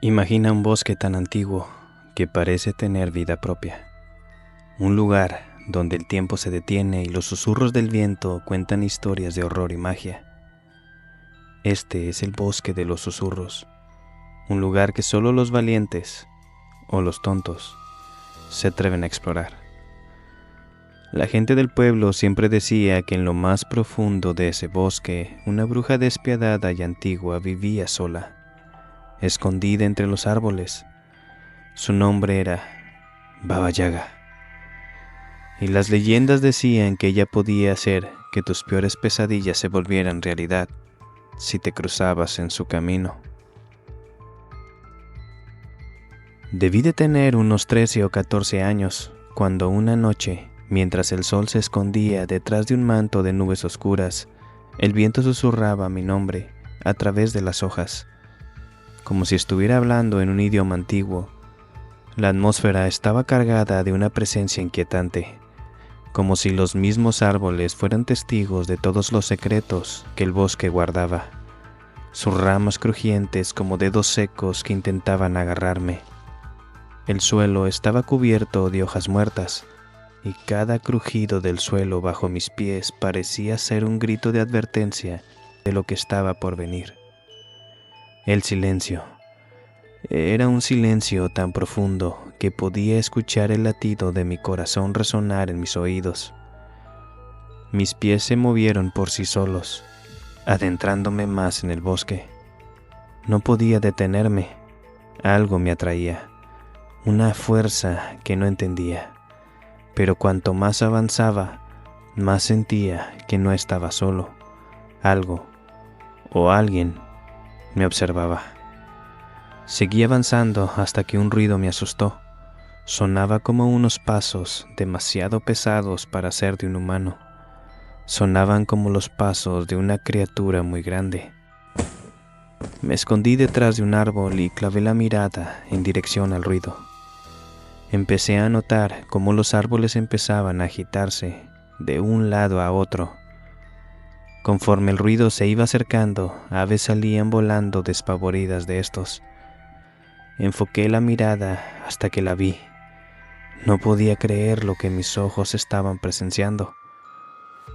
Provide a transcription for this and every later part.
Imagina un bosque tan antiguo que parece tener vida propia. Un lugar donde el tiempo se detiene y los susurros del viento cuentan historias de horror y magia. Este es el bosque de los susurros, un lugar que solo los valientes o los tontos se atreven a explorar. La gente del pueblo siempre decía que en lo más profundo de ese bosque una bruja despiadada y antigua vivía sola, escondida entre los árboles. Su nombre era Baba Yaga, y las leyendas decían que ella podía hacer que tus peores pesadillas se volvieran realidad si te cruzabas en su camino. Debí de tener unos 13 o 14 años cuando una noche, mientras el sol se escondía detrás de un manto de nubes oscuras, el viento susurraba mi nombre a través de las hojas, como si estuviera hablando en un idioma antiguo. La atmósfera estaba cargada de una presencia inquietante, como si los mismos árboles fueran testigos de todos los secretos que el bosque guardaba, sus ramas crujientes como dedos secos que intentaban agarrarme. El suelo estaba cubierto de hojas muertas, y cada crujido del suelo bajo mis pies parecía ser un grito de advertencia de lo que estaba por venir. El silencio. Era un silencio tan profundo que podía escuchar el latido de mi corazón resonar en mis oídos. Mis pies se movieron por sí solos, adentrándome más en el bosque. No podía detenerme. Algo me atraía, una fuerza que no entendía. Pero cuanto más avanzaba, más sentía que no estaba solo. Algo o alguien me observaba. Seguí avanzando hasta que un ruido me asustó. Sonaba como unos pasos demasiado pesados para ser de un humano. Sonaban como los pasos de una criatura muy grande. Me escondí detrás de un árbol y clavé la mirada en dirección al ruido. Empecé a notar cómo los árboles empezaban a agitarse de un lado a otro. Conforme el ruido se iba acercando, aves salían volando despavoridas de estos. Enfoqué la mirada hasta que la vi. No podía creer lo que mis ojos estaban presenciando.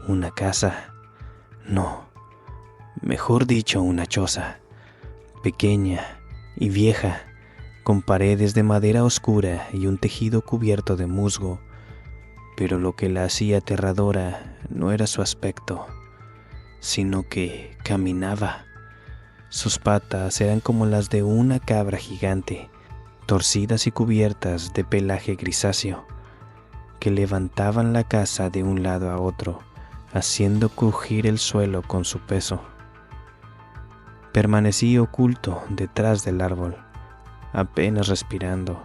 Una casa. No, mejor dicho, una choza. Pequeña y vieja, con paredes de madera oscura y un tejido cubierto de musgo. Pero lo que la hacía aterradora no era su aspecto, sino que caminaba. Sus patas eran como las de una cabra gigante, torcidas y cubiertas de pelaje grisáceo, que levantaban la casa de un lado a otro, haciendo crujir el suelo con su peso. Permanecí oculto detrás del árbol, apenas respirando.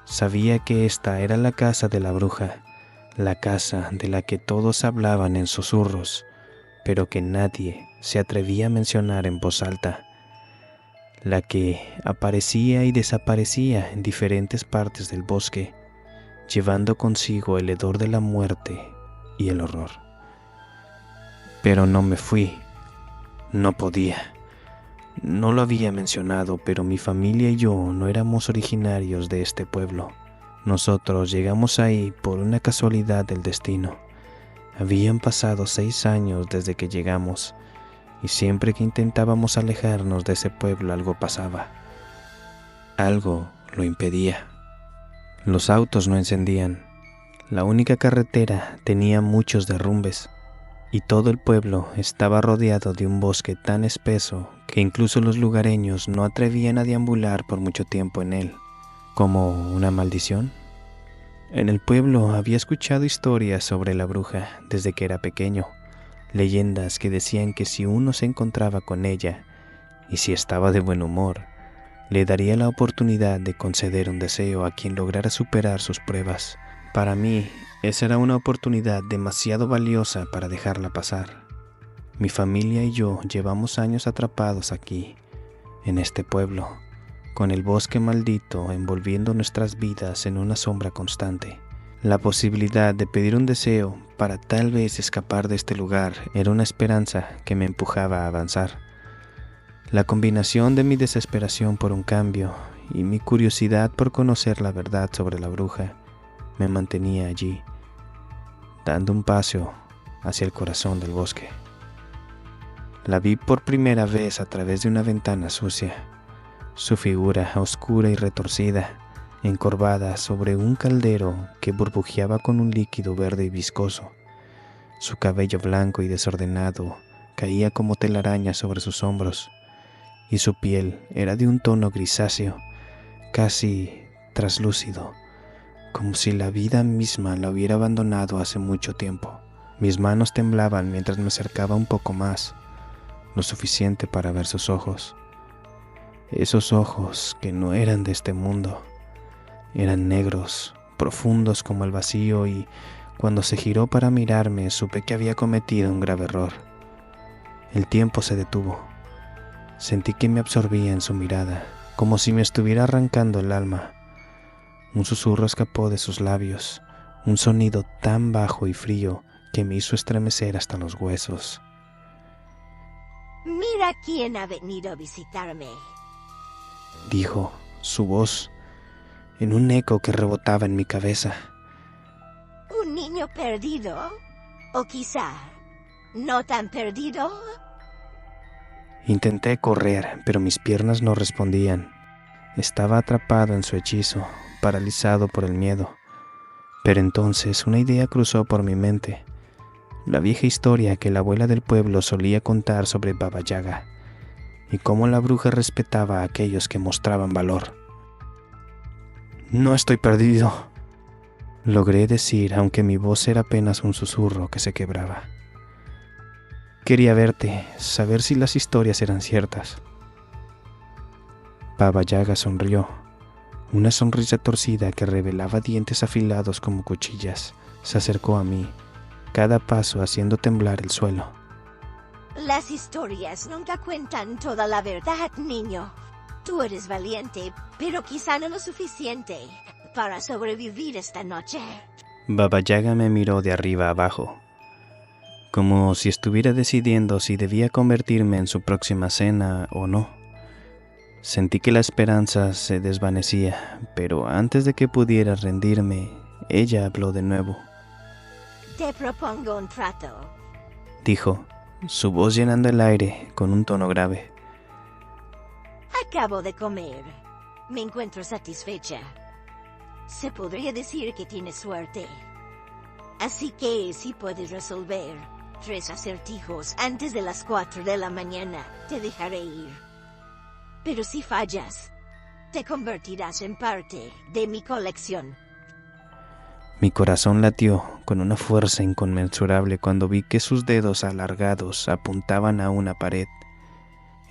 Sabía que esta era la casa de la bruja, la casa de la que todos hablaban en susurros, pero que nadie se atrevía a mencionar en voz alta, la que aparecía y desaparecía en diferentes partes del bosque, llevando consigo el hedor de la muerte y el horror. Pero no me fui, no podía. No lo había mencionado, pero mi familia y yo no éramos originarios de este pueblo. Nosotros llegamos ahí por una casualidad del destino. Habían pasado 6 años desde que llegamos, y siempre que intentábamos alejarnos de ese pueblo algo pasaba. Algo lo impedía. Los autos no encendían. La única carretera tenía muchos derrumbes, y todo el pueblo estaba rodeado de un bosque tan espeso que incluso los lugareños no atrevían a deambular por mucho tiempo en él. ¿Como una maldición? En el pueblo había escuchado historias sobre la bruja desde que era pequeño, leyendas que decían que si uno se encontraba con ella, y si estaba de buen humor, le daría la oportunidad de conceder un deseo a quien lograra superar sus pruebas. Para mí, esa era una oportunidad demasiado valiosa para dejarla pasar. Mi familia y yo llevamos años atrapados aquí, en este pueblo, con el bosque maldito envolviendo nuestras vidas en una sombra constante. La posibilidad de pedir un deseo para tal vez escapar de este lugar era una esperanza que me empujaba a avanzar. La combinación de mi desesperación por un cambio y mi curiosidad por conocer la verdad sobre la bruja me mantenía allí, dando un paseo hacia el corazón del bosque. La vi por primera vez a través de una ventana sucia, su figura oscura y retorcida, encorvada sobre un caldero que burbujeaba con un líquido verde y viscoso. Su cabello blanco y desordenado caía como telaraña sobre sus hombros, y su piel era de un tono grisáceo, casi traslúcido, como si la vida misma la hubiera abandonado hace mucho tiempo. Mis manos temblaban mientras me acercaba un poco más, lo suficiente para ver sus ojos. Esos ojos que no eran de este mundo, eran negros, profundos como el vacío, y cuando se giró para mirarme supe que había cometido un grave error. El tiempo se detuvo. Sentí que me absorbía en su mirada, como si me estuviera arrancando el alma. Un susurro escapó de sus labios, un sonido tan bajo y frío que me hizo estremecer hasta los huesos. Mira quién ha venido a visitarme, dijo, su voz en un eco que rebotaba en mi cabeza. ¿un niño perdido? ¿O quizá no tan perdido? Intenté correr, pero mis piernas no respondían. Estaba atrapado en su hechizo, paralizado por el miedo. Pero entonces una idea cruzó por mi mente. La vieja historia que la abuela del pueblo solía contar sobre Baba Yaga, y cómo la bruja respetaba a aquellos que mostraban valor. «No estoy perdido», logré decir, aunque mi voz era apenas un susurro que se quebraba. «Quería verte, saber si las historias eran ciertas». Baba Yaga sonrió, una sonrisa torcida que revelaba dientes afilados como cuchillas. Se acercó a mí, cada paso haciendo temblar el suelo. Las historias nunca cuentan toda la verdad, niño. Tú eres valiente, pero quizá no lo suficiente para sobrevivir esta noche. Baba Yaga me miró de arriba abajo, como si estuviera decidiendo si debía convertirme en su próxima cena o no. Sentí que la esperanza se desvanecía, pero antes de que pudiera rendirme, ella habló de nuevo. Te propongo un trato, dijo, su voz llenando el aire con un tono grave. Acabo de comer. Me encuentro satisfecha. Se podría decir que tienes suerte. Así que si puedes resolver 3 acertijos antes de las 4 de la mañana, te dejaré ir. Pero si fallas, te convertirás en parte de mi colección. Mi corazón latió con una fuerza inconmensurable cuando vi que sus dedos alargados apuntaban a una pared.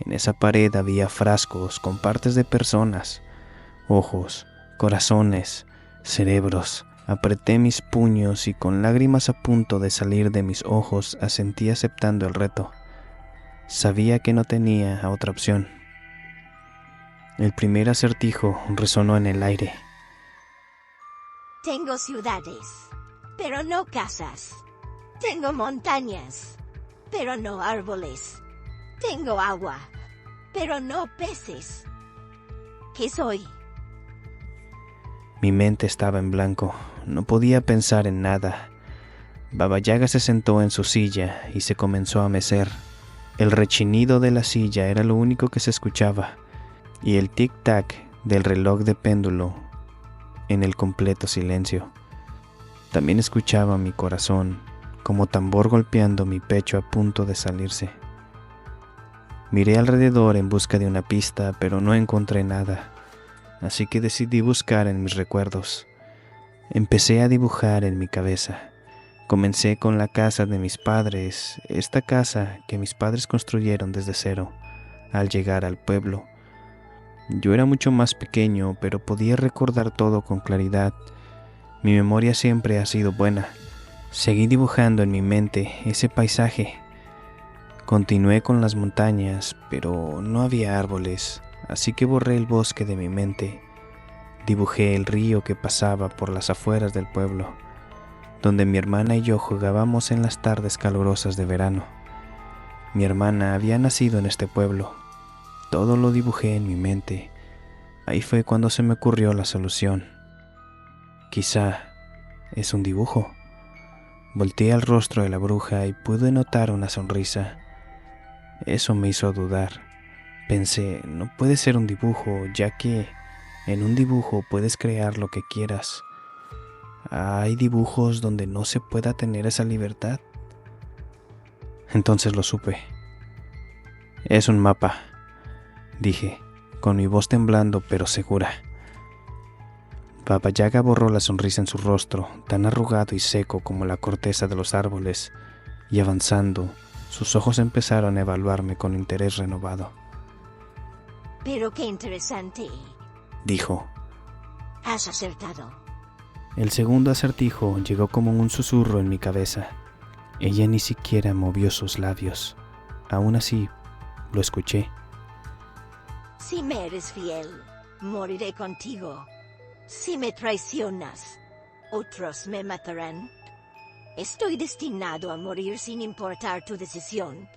En esa pared había frascos con partes de personas, ojos, corazones, cerebros. Apreté mis puños y con lágrimas a punto de salir de mis ojos asentí aceptando el reto. Sabía que no tenía otra opción. El primer acertijo resonó en el aire. Tengo ciudades, pero no casas. Tengo montañas, pero no árboles. Tengo agua, pero no peces. ¿Qué soy? Mi mente estaba en blanco, no podía pensar en nada. Baba Yaga se sentó en su silla y se comenzó a mecer. El rechinido de la silla era lo único que se escuchaba, y el tic-tac del reloj de péndulo en el completo silencio. También escuchaba mi corazón, como tambor golpeando mi pecho a punto de salirse. Miré alrededor en busca de una pista, pero no encontré nada, así que decidí buscar en mis recuerdos. Empecé a dibujar en mi cabeza. Comencé con la casa de mis padres, esta casa que mis padres construyeron desde cero, al llegar al pueblo. Yo era mucho más pequeño, pero podía recordar todo con claridad. Mi memoria siempre ha sido buena. Seguí dibujando en mi mente ese paisaje. Continué con las montañas, pero no había árboles, así que borré el bosque de mi mente. Dibujé el río que pasaba por las afueras del pueblo, donde mi hermana y yo jugábamos en las tardes calurosas de verano. Mi hermana había nacido en este pueblo. Todo lo dibujé en mi mente. Ahí fue cuando se me ocurrió la solución. Quizá es un dibujo. Volteé al rostro de la bruja y pude notar una sonrisa. Eso me hizo dudar. Pensé, no puede ser un dibujo, ya que en un dibujo puedes crear lo que quieras. ¿Hay dibujos donde no se pueda tener esa libertad? Entonces lo supe. Es un mapa, dije, con mi voz temblando pero segura. Baba Yaga borró la sonrisa en su rostro, tan arrugado y seco como la corteza de los árboles, y avanzando, sus ojos empezaron a evaluarme con interés renovado. Pero qué interesante, dijo. Has acertado. El segundo acertijo llegó como un susurro en mi cabeza. Ella ni siquiera movió sus labios. Aún así, lo escuché. Si me eres fiel, moriré contigo. Si me traicionas, otros me matarán. Estoy destinado a morir sin importar tu decisión.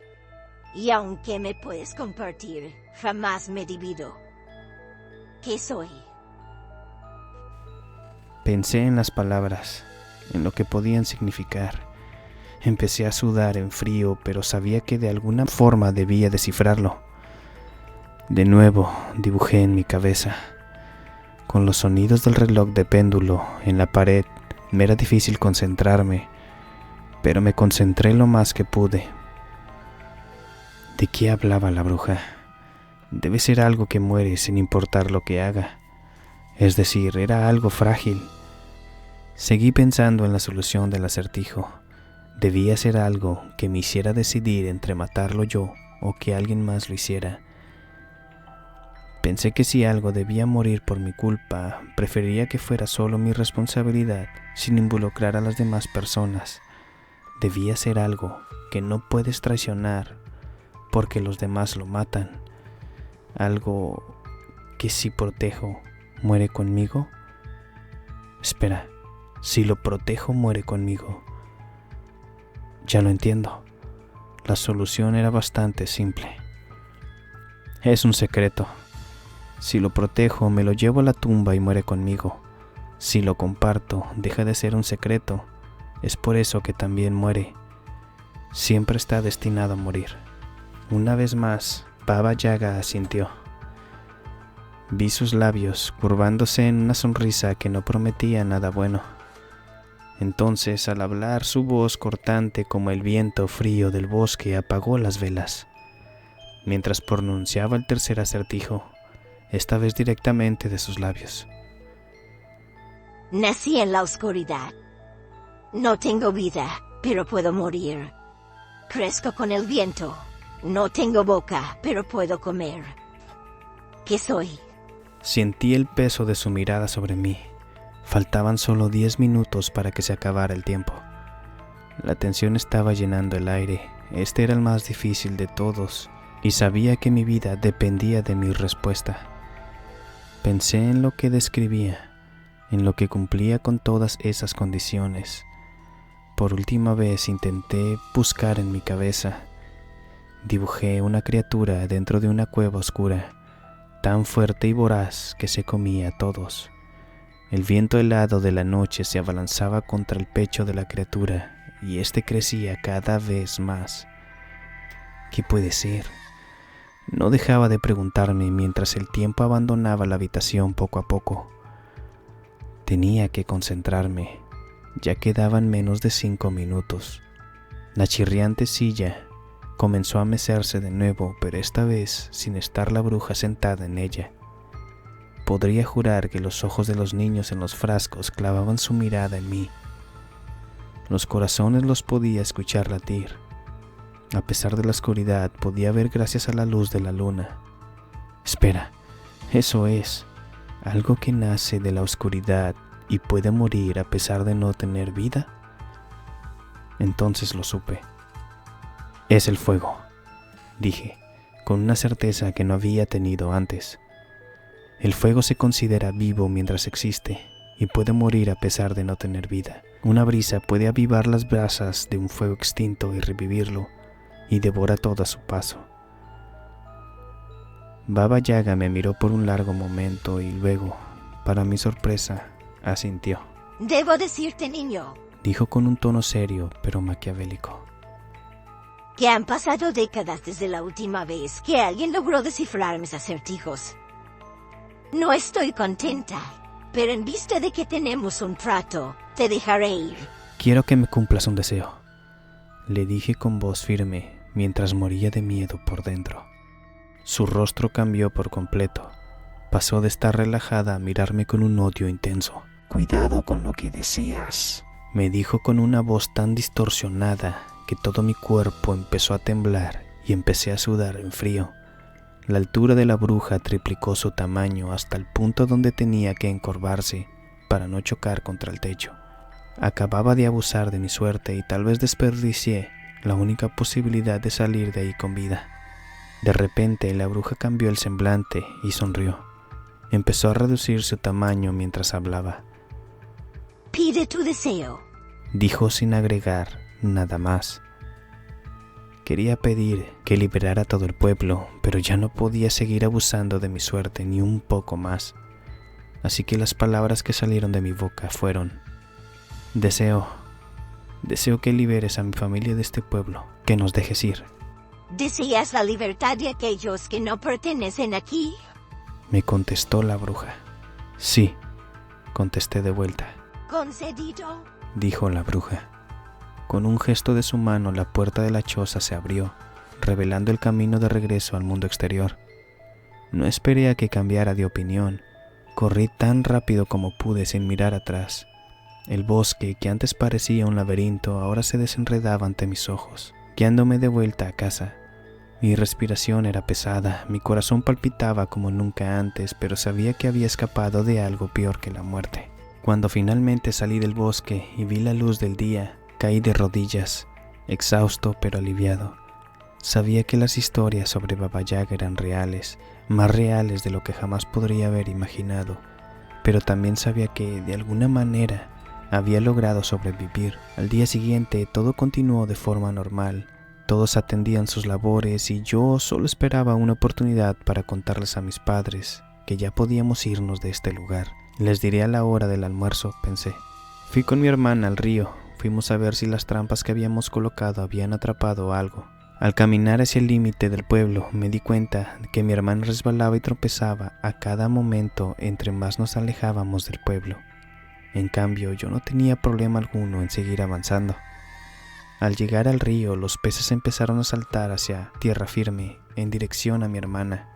Y aunque me puedes compartir, jamás me divido. ¿Qué soy? Pensé en las palabras, en lo que podían significar. Empecé a sudar en frío, pero sabía que de alguna forma debía descifrarlo. De nuevo dibujé en mi cabeza. Con los sonidos del reloj de péndulo en la pared me era difícil concentrarme, pero me concentré lo más que pude. ¿De qué hablaba la bruja? Debe ser algo que muere sin importar lo que haga. Es decir, era algo frágil. Seguí pensando en la solución del acertijo. Debía ser algo que me hiciera decidir entre matarlo yo o que alguien más lo hiciera. Pensé que si algo debía morir por mi culpa, preferiría que fuera solo mi responsabilidad, sin involucrar a las demás personas. Debía ser algo que no puedes traicionar porque los demás lo matan. Algo que si protejo, muere conmigo. Espera, si lo protejo, muere conmigo. Ya lo entiendo. La solución era bastante simple. Es un secreto. Si lo protejo, me lo llevo a la tumba y muere conmigo. Si lo comparto, deja de ser un secreto. Es por eso que también muere. Siempre está destinado a morir. Una vez más, Baba Yaga asintió. Vi sus labios curvándose en una sonrisa que no prometía nada bueno. Entonces, al hablar, su voz cortante como el viento frío del bosque apagó las velas. Mientras pronunciaba el tercer acertijo, esta vez directamente de sus labios. Nací en la oscuridad. No tengo vida, pero puedo morir. Crezco con el viento. No tengo boca, pero puedo comer. ¿Qué soy? Sentí el peso de su mirada sobre mí. Faltaban solo 10 minutos para que se acabara el tiempo. La tensión estaba llenando el aire. Este era el más difícil de todos, y sabía que mi vida dependía de mi respuesta. Pensé en lo que describía, en lo que cumplía con todas esas condiciones. Por última vez intenté buscar en mi cabeza. Dibujé una criatura dentro de una cueva oscura, tan fuerte y voraz que se comía a todos. El viento helado de la noche se abalanzaba contra el pecho de la criatura y este crecía cada vez más. ¿Qué puede ser? No dejaba de preguntarme mientras el tiempo abandonaba la habitación poco a poco. Tenía que concentrarme. Ya quedaban menos de 5 minutos. La chirriante silla comenzó a mecerse de nuevo, pero esta vez sin estar la bruja sentada en ella. Podría jurar que los ojos de los niños en los frascos clavaban su mirada en mí. Los corazones los podía escuchar latir. A pesar de la oscuridad, podía ver gracias a la luz de la luna. Espera, eso es, algo que nace de la oscuridad y puede morir a pesar de no tener vida. Entonces lo supe. Es el fuego, dije, con una certeza que no había tenido antes. El fuego se considera vivo mientras existe y puede morir a pesar de no tener vida. Una brisa puede avivar las brasas de un fuego extinto y revivirlo, y devora todo a su paso. Baba Yaga me miró por un largo momento y luego, para mi sorpresa, asintió. Debo decirte, niño, Dijo con un tono serio pero maquiavélico. que han pasado décadas desde la última vez que alguien logró descifrar mis acertijos. No estoy contenta, pero en vista de que tenemos un trato, te dejaré ir. Quiero que me cumplas un deseo, le dije con voz firme mientras moría de miedo por dentro. Su rostro cambió por completo. Pasó de estar relajada a mirarme con un odio intenso. Cuidado con lo que deseas, Me dijo con una voz tan distorsionada que todo mi cuerpo empezó a temblar y empecé a sudar en frío. La altura de la bruja triplicó su tamaño hasta el punto donde tenía que encorvarse para no chocar contra el techo. Acababa de abusar de mi suerte y tal vez desperdicié la única posibilidad de salir de ahí con vida. De repente la bruja cambió el semblante y sonrió. Empezó a reducir su tamaño mientras hablaba. Pide tu deseo. Dijo sin agregar nada más. Quería pedir que liberara a todo el pueblo, pero ya no podía seguir abusando de mi suerte ni un poco más. Así que las palabras que salieron de mi boca fueron: Deseo que liberes a mi familia de este pueblo, que nos dejes ir. ¿Deseas la libertad de aquellos que no pertenecen aquí? Me contestó la bruja. Sí, contesté de vuelta. ¿Concedido? Dijo la bruja. Con un gesto de su mano la puerta de la choza se abrió, revelando el camino de regreso al mundo exterior. No esperé a que cambiara de opinión. Corrí tan rápido como pude sin mirar atrás. El bosque, que antes parecía un laberinto, ahora se desenredaba ante mis ojos, guiándome de vuelta a casa. Mi respiración era pesada, mi corazón palpitaba como nunca antes, pero sabía que había escapado de algo peor que la muerte. Cuando finalmente salí del bosque y vi la luz del día, caí de rodillas, exhausto pero aliviado. Sabía que las historias sobre Baba Yaga eran reales, más reales de lo que jamás podría haber imaginado, pero también sabía que, de alguna manera, había logrado sobrevivir. Al día siguiente todo continuó de forma normal. Todos atendían sus labores y yo solo esperaba una oportunidad para contarles a mis padres que ya podíamos irnos de este lugar. Les diré a la hora del almuerzo, pensé. Fui con mi hermana al río. Fuimos a ver si las trampas que habíamos colocado habían atrapado algo. Al caminar hacia el límite del pueblo me di cuenta de que mi hermana resbalaba y tropezaba a cada momento entre más nos alejábamos del pueblo. En cambio, yo no tenía problema alguno en seguir avanzando. Al llegar al río, los peces empezaron a saltar hacia tierra firme, en dirección a mi hermana,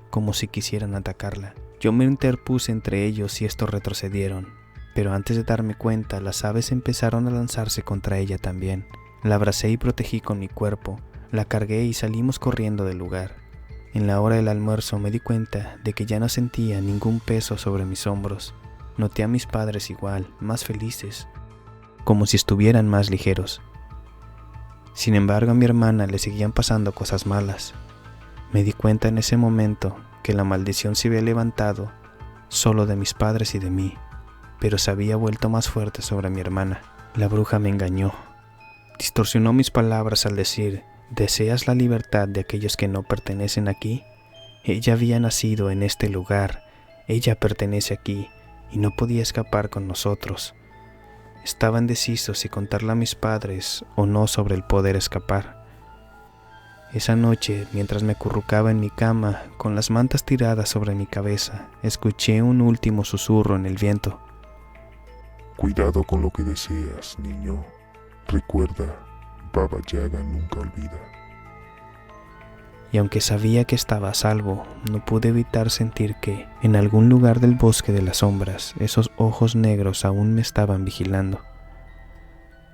como si quisieran atacarla. Yo me interpuse entre ellos y estos retrocedieron, pero antes de darme cuenta, las aves empezaron a lanzarse contra ella también. La abracé y protegí con mi cuerpo, la cargué y salimos corriendo del lugar. En la hora del almuerzo me di cuenta de que ya no sentía ningún peso sobre mis hombros. Noté a mis padres igual, más felices, como si estuvieran más ligeros. Sin embargo, a mi hermana le seguían pasando cosas malas. Me di cuenta en ese momento que la maldición se había levantado solo de mis padres y de mí, pero se había vuelto más fuerte sobre mi hermana. La bruja me engañó. Distorsionó mis palabras al decir: ¿deseas la libertad de aquellos que no pertenecen aquí? Ella había nacido en este lugar, ella pertenece aquí y no podía escapar con nosotros. Estaba indeciso si contarle a mis padres o no sobre el poder escapar. Esa noche, mientras me acurrucaba en mi cama, con las mantas tiradas sobre mi cabeza, escuché un último susurro en el viento. Cuidado con lo que deseas, niño. Recuerda, Baba Yaga nunca olvida. Y aunque sabía que estaba a salvo, no pude evitar sentir que, en algún lugar del bosque de las sombras, esos ojos negros aún me estaban vigilando.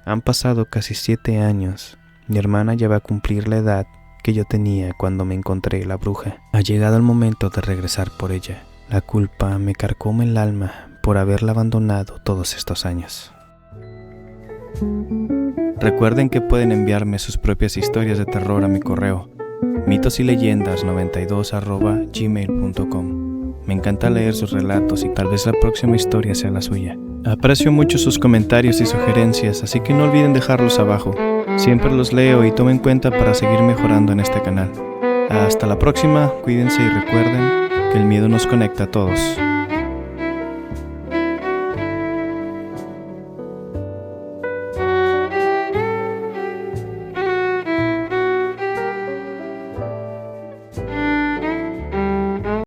Han pasado casi 7 años. Mi hermana ya va a cumplir la edad que yo tenía cuando me encontré la bruja. Ha llegado el momento de regresar por ella. La culpa me carcome el alma por haberla abandonado todos estos años. Recuerden que pueden enviarme sus propias historias de terror a mi correo mitosyleyendas92@gmail.com. Me encanta leer sus relatos y tal vez la próxima historia sea la suya. Aprecio mucho sus comentarios y sugerencias, así que no olviden dejarlos abajo. Siempre los leo y tomo en cuenta para seguir mejorando en este canal. Hasta la próxima, cuídense y recuerden que el miedo nos conecta a todos.